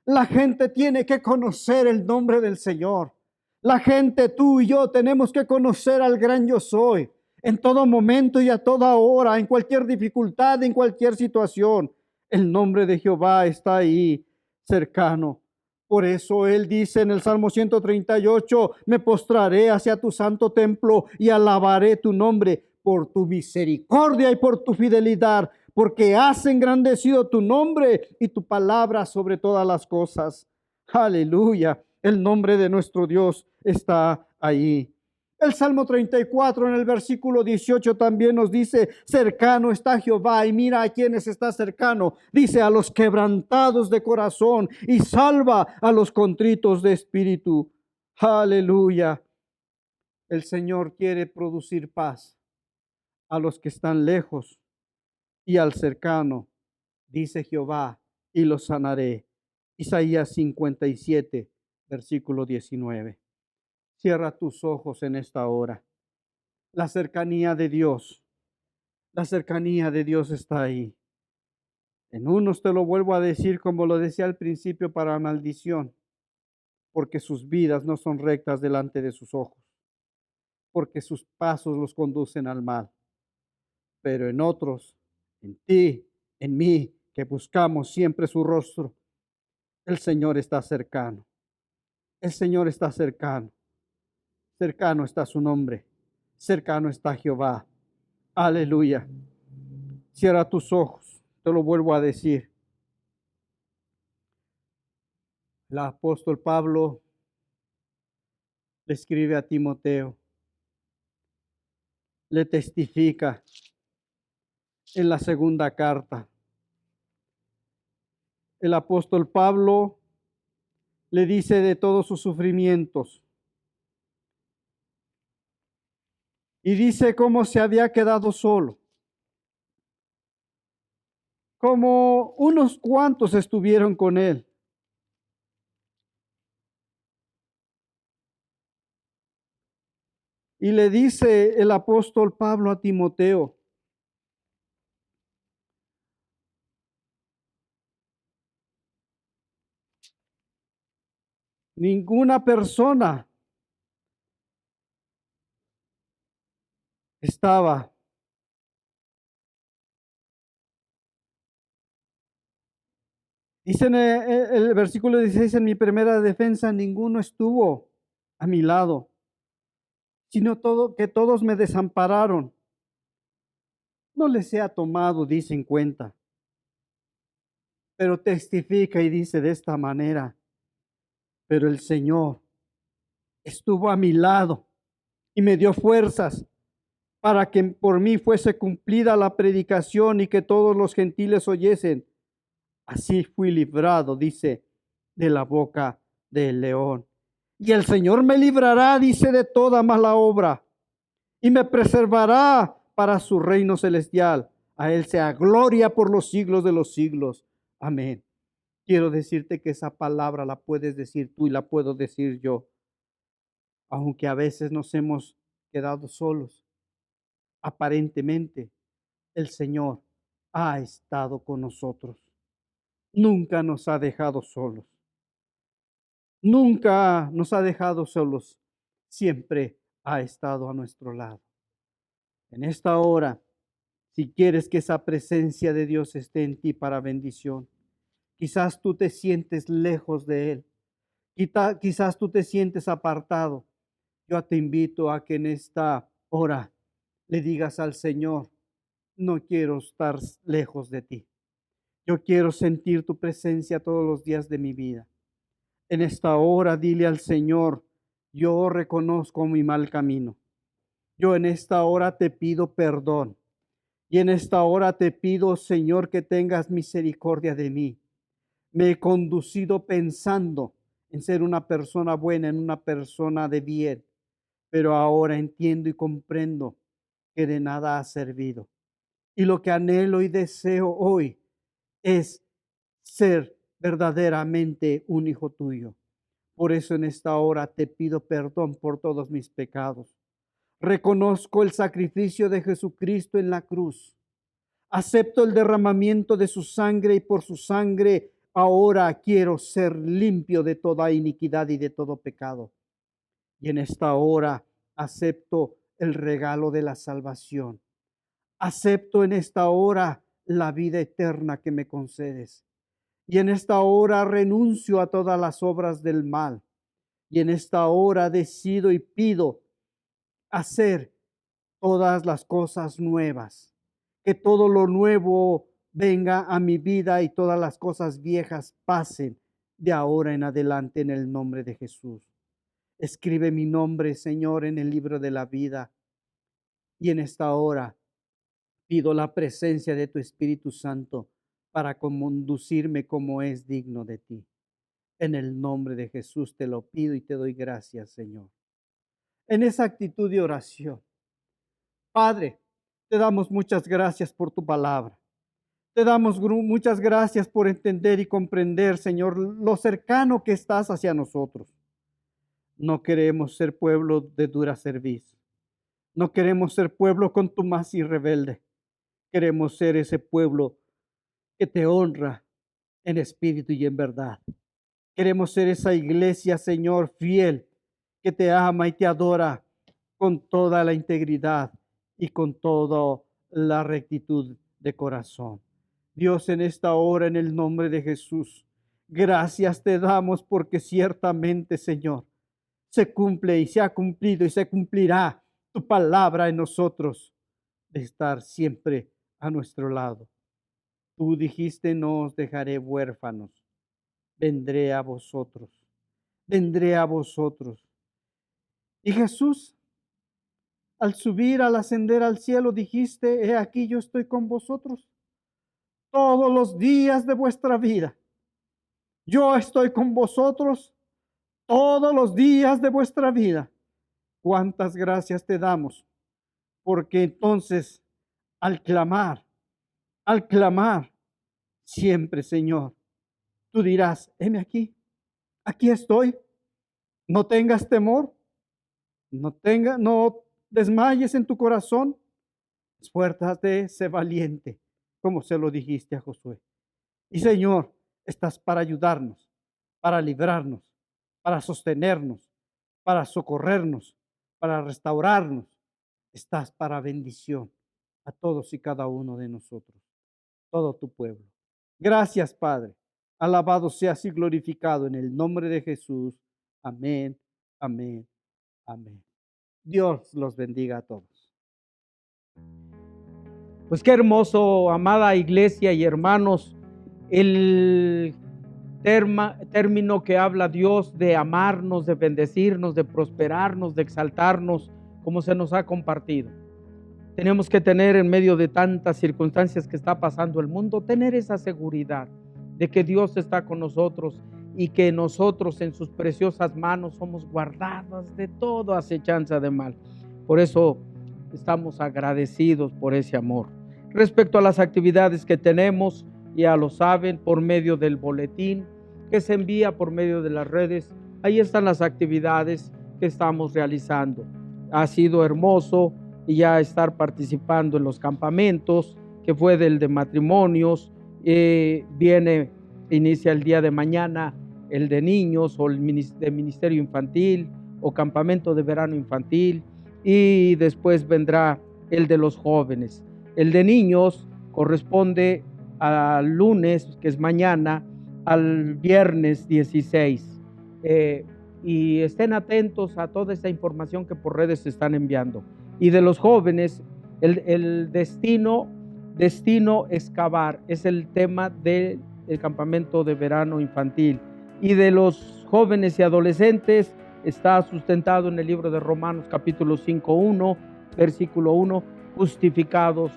La gente tiene que conocer el nombre del Señor. La gente, tú y yo, tenemos que conocer al gran yo soy. En todo momento y a toda hora, en cualquier dificultad, en cualquier situación. El nombre de Jehová está ahí, cercano. Por eso Él dice en el Salmo 138, me postraré hacia tu santo templo y alabaré tu nombre por tu misericordia y por tu fidelidad, porque has engrandecido tu nombre y tu palabra sobre todas las cosas. Aleluya, el nombre de nuestro Dios está ahí. El Salmo 34 en el versículo 18 también nos dice, cercano está Jehová, y mira a quienes está cercano. Dice, a los quebrantados de corazón, y salva a los contritos de espíritu. Aleluya. El Señor quiere producir paz a los que están lejos y al cercano, dice Jehová, y los sanaré. Isaías 57, versículo 19. Cierra tus ojos en esta hora. La cercanía de Dios está ahí. En unos te lo vuelvo a decir como lo decía al principio para maldición, porque sus vidas no son rectas delante de sus ojos, porque sus pasos los conducen al mal. Pero en otros, en ti, en mí, que buscamos siempre su rostro, el Señor está cercano. El Señor está cercano. Cercano está su nombre. Cercano está Jehová. Aleluya. Cierra tus ojos. Te lo vuelvo a decir. El apóstol Pablo le escribe a Timoteo. Le testifica en la segunda carta. El apóstol Pablo le dice de todos sus sufrimientos. Y dice cómo se había quedado solo. Como unos cuantos estuvieron con él. Y le dice el apóstol Pablo a Timoteo, Ninguna persona estaba dice en el versículo 16, en mi primera defensa, ninguno estuvo a mi lado, sino que todos me desampararon. No les sea tomado, dice, en cuenta. Pero testifica y dice de esta manera, pero el Señor estuvo a mi lado y me dio fuerzas para que por mí fuese cumplida la predicación y que todos los gentiles oyesen. Así fui librado, dice, de la boca del león. Y el Señor me librará, dice, de toda mala obra y me preservará para su reino celestial. A Él sea gloria por los siglos de los siglos. Amén. Quiero decirte que esa palabra la puedes decir tú y la puedo decir yo. Aunque a veces nos hemos quedado solos, aparentemente el Señor ha estado con nosotros. Nunca nos ha dejado solos. Nunca nos ha dejado solos. Siempre ha estado a nuestro lado. En esta hora, si quieres que esa presencia de Dios esté en ti para bendición, quizás tú te sientes lejos de Él. Quizás tú te sientes apartado. Yo te invito a que en esta hora le digas al Señor, no quiero estar lejos de ti. Yo quiero sentir tu presencia todos los días de mi vida. En esta hora dile al Señor, yo reconozco mi mal camino. Yo en esta hora te pido perdón. Y en esta hora te pido, Señor, que tengas misericordia de mí. Me he conducido pensando en ser una persona buena, en una persona de bien. Pero ahora entiendo y comprendo que de nada ha servido. Y lo que anhelo y deseo hoy es ser verdaderamente un hijo tuyo. Por eso en esta hora te pido perdón por todos mis pecados. Reconozco el sacrificio de Jesucristo en la cruz. Acepto el derramamiento de su sangre y por su sangre ahora quiero ser limpio de toda iniquidad y de todo pecado. Y en esta hora acepto el regalo de la salvación. Acepto en esta hora la vida eterna que me concedes. Y en esta hora renuncio a todas las obras del mal. Y en esta hora decido y pido hacer todas las cosas nuevas. Que todo lo nuevo venga a mi vida y todas las cosas viejas pasen de ahora en adelante en el nombre de Jesús. Escribe mi nombre, Señor, en el libro de la vida. Y en esta hora pido la presencia de tu Espíritu Santo para conducirme como es digno de ti. En el nombre de Jesús te lo pido y te doy gracias, Señor. En esa actitud de oración, Padre, te damos muchas gracias por tu palabra. Te damos muchas gracias por entender y comprender, Señor, lo cercano que estás hacia nosotros. No queremos ser pueblo de dura cerviz. No queremos ser pueblo contumaz y rebelde. Queremos ser ese pueblo que te honra en espíritu y en verdad. Queremos ser esa iglesia, Señor, fiel, que te ama y te adora con toda la integridad y con toda la rectitud de corazón. Dios, en esta hora, en el nombre de Jesús, gracias te damos porque ciertamente, Señor, se cumple y se ha cumplido y se cumplirá tu palabra en nosotros de estar siempre a nuestro lado. Tú dijiste, no os dejaré huérfanos, vendré a vosotros, vendré a vosotros. Y Jesús, al subir, al ascender al cielo, dijiste, he aquí yo estoy con vosotros todos los días de vuestra vida. Yo estoy con vosotros todos los días de vuestra vida. Cuántas gracias te damos, porque entonces al clamar, siempre, Señor, tú dirás, heme aquí estoy, no tengas temor, no desmayes en tu corazón, esfuérzate, sé valiente, como se lo dijiste a Josué. Y Señor, estás para ayudarnos, para librarnos, para sostenernos, para socorrernos, para restaurarnos. Estás para bendición a todos y cada uno de nosotros, todo tu pueblo. Gracias, Padre. Alabado seas y glorificado en el nombre de Jesús. Amén, amén, amén. Dios los bendiga a todos. Pues qué hermoso, amada iglesia y hermanos, el término que habla Dios de amarnos, de bendecirnos, de prosperarnos, de exaltarnos, como se nos ha compartido. Tenemos que tener, en medio de tantas circunstancias que está pasando el mundo, tener esa seguridad de que Dios está con nosotros y que nosotros en sus preciosas manos somos guardados de toda acechanza de mal. Por eso estamos agradecidos por ese amor. Respecto a las actividades que tenemos, ya lo saben, por medio del boletín que se envía por medio de las redes, ahí están las actividades que estamos realizando. Ha sido hermoso ya estar participando en los campamentos, que fue del de matrimonios, inicia el día de mañana el de niños o el de ministerio infantil o campamento de verano infantil, y después vendrá el de los jóvenes. El de niños corresponde al lunes, que es mañana, al viernes 16. Y estén atentos a toda esa información que por redes se están enviando. Y de los jóvenes, el destino excavar es el tema del campamento de verano infantil. Y de los jóvenes y adolescentes está sustentado en el libro de Romanos capítulo 5:1, versículo 1, justificados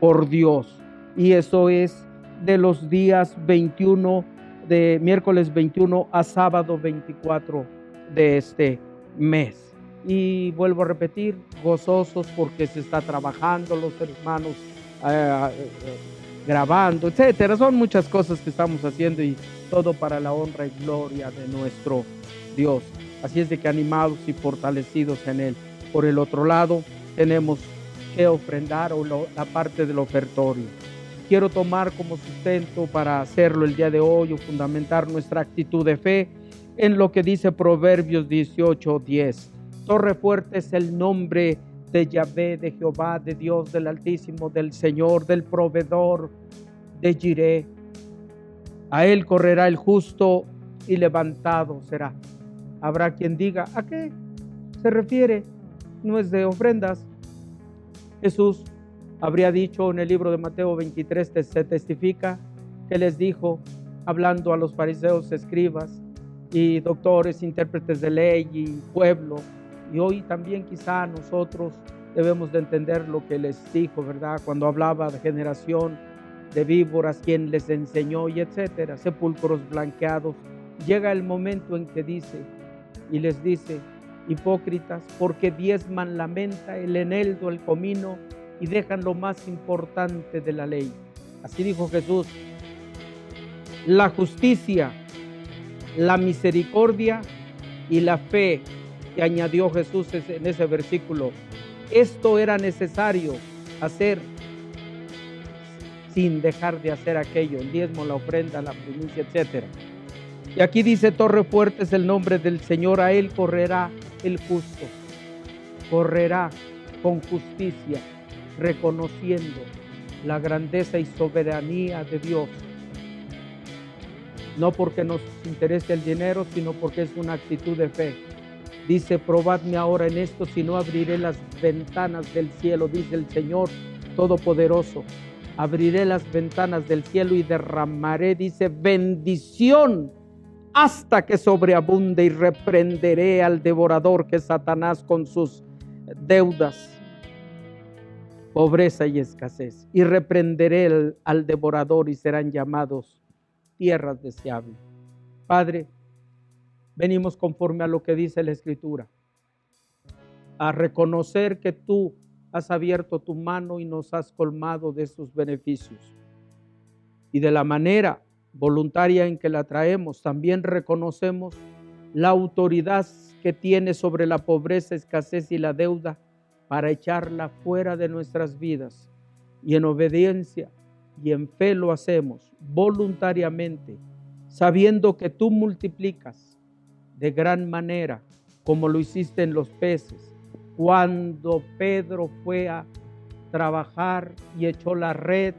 por Dios. Y eso es de los días 21, de miércoles 21 a sábado 24 de este mes. Y vuelvo a repetir, gozosos porque se está trabajando, los hermanos grabando, etcétera. Son muchas cosas que estamos haciendo y todo para la honra y gloria de nuestro Dios. Así es de que animados y fortalecidos en Él. Por el otro lado, tenemos que ofrendar la parte del ofertorio. Quiero tomar como sustento para hacerlo el día de hoy o fundamentar nuestra actitud de fe en lo que dice Proverbios 18:10. Torre fuerte es el nombre de Yahvé, de Jehová, de Dios, del Altísimo, del Señor, del proveedor, de Jireh. A él correrá el justo y levantado será. Habrá quien diga, ¿a qué se refiere? No es de ofrendas. Jesús habría dicho en el libro de Mateo 23, se testifica que les dijo, hablando a los fariseos, escribas y doctores, intérpretes de ley y pueblo, y hoy también quizá nosotros debemos de entender lo que les dijo, ¿verdad? Cuando hablaba de generación de víboras, quien les enseñó y etcétera, sepulcros blanqueados. Llega el momento en que dice y les dice, hipócritas, porque diezman la menta, el eneldo, el comino y dejan lo más importante de la ley. Así dijo Jesús. La justicia, la misericordia y la fe que añadió Jesús en ese versículo. Esto era necesario hacer sin dejar de hacer aquello, el diezmo, la ofrenda, la primicia, etcétera. Y aquí dice, torre fuerte es el nombre del Señor, a él correrá el justo, correrá con justicia, reconociendo la grandeza y soberanía de Dios. No porque nos interese el dinero, sino porque es una actitud de fe. Dice, probadme ahora en esto, si no abriré las ventanas del cielo, dice el Señor Todopoderoso. Abriré las ventanas del cielo y derramaré, dice, bendición hasta que sobreabunde, y reprenderé al devorador, que es Satanás, con sus deudas, pobreza y escasez. Y reprenderé al devorador y serán llamados tierras deseables. Padre, venimos conforme a lo que dice la Escritura, a reconocer que tú has abierto tu mano y nos has colmado de sus beneficios. Y de la manera voluntaria en que la traemos, también reconocemos la autoridad que tiene sobre la pobreza, escasez y la deuda para echarla fuera de nuestras vidas. Y en obediencia y en fe lo hacemos voluntariamente, sabiendo que tú multiplicas de gran manera, como lo hiciste en los peces. Cuando Pedro fue a trabajar y echó la red,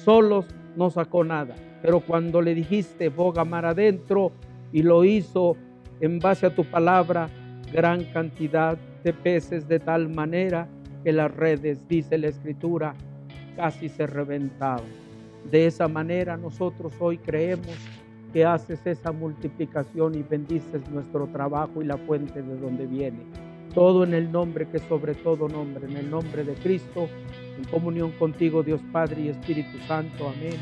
solos no sacó nada. Pero cuando le dijiste, boga mar adentro, y lo hizo en base a tu palabra, gran cantidad de peces, de tal manera que las redes, dice la Escritura, casi se reventaban. De esa manera nosotros hoy creemos que haces esa multiplicación y bendices nuestro trabajo y la fuente de donde viene. Todo en el nombre que sobre todo nombre, en el nombre de Cristo, en comunión contigo, Dios Padre y Espíritu Santo. Amén,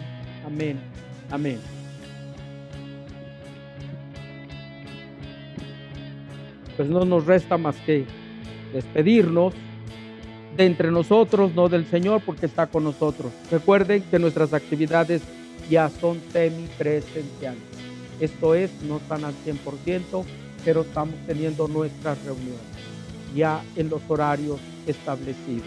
amén, amén. Pues no nos resta más que despedirnos de entre nosotros, no del Señor, porque está con nosotros. Recuerden que nuestras actividades ya son semipresenciales. Esto es, no están al 100%, pero estamos teniendo nuestras reuniones ya en los horarios establecidos.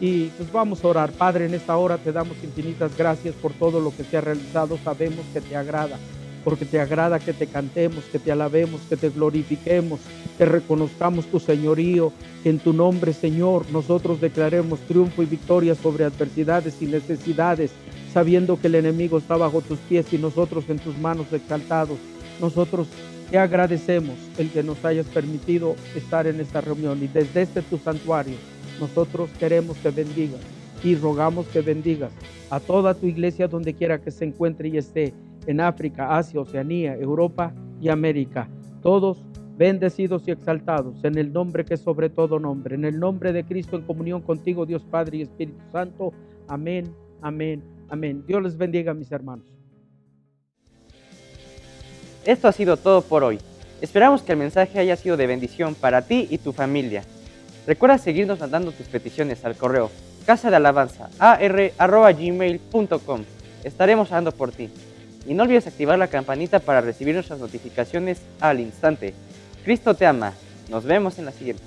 Y pues vamos a orar. Padre, en esta hora te damos infinitas gracias por todo lo que se ha realizado. Sabemos que te agrada, porque te agrada que te cantemos, que te alabemos, que te glorifiquemos, que reconozcamos tu señorío, que en tu nombre, Señor, nosotros declaremos triunfo y victoria sobre adversidades y necesidades, sabiendo que el enemigo está bajo tus pies y nosotros en tus manos exaltados. Nosotros te agradecemos el que nos hayas permitido estar en esta reunión, y desde este tu santuario nosotros queremos que bendigas y rogamos que bendigas a toda tu iglesia donde quiera que se encuentre y esté, en África, Asia, Oceanía, Europa y América. Todos bendecidos y exaltados en el nombre que es sobre todo nombre, en el nombre de Cristo, en comunión contigo, Dios Padre y Espíritu Santo. Amén, amén, amén. Dios les bendiga, mis hermanos. Esto ha sido todo por hoy. Esperamos que el mensaje haya sido de bendición para ti y tu familia. Recuerda seguirnos mandando tus peticiones al correo casadealabanza@gmail.com. Estaremos orando por ti. Y no olvides activar la campanita para recibir nuestras notificaciones al instante. Cristo te ama. Nos vemos en la siguiente.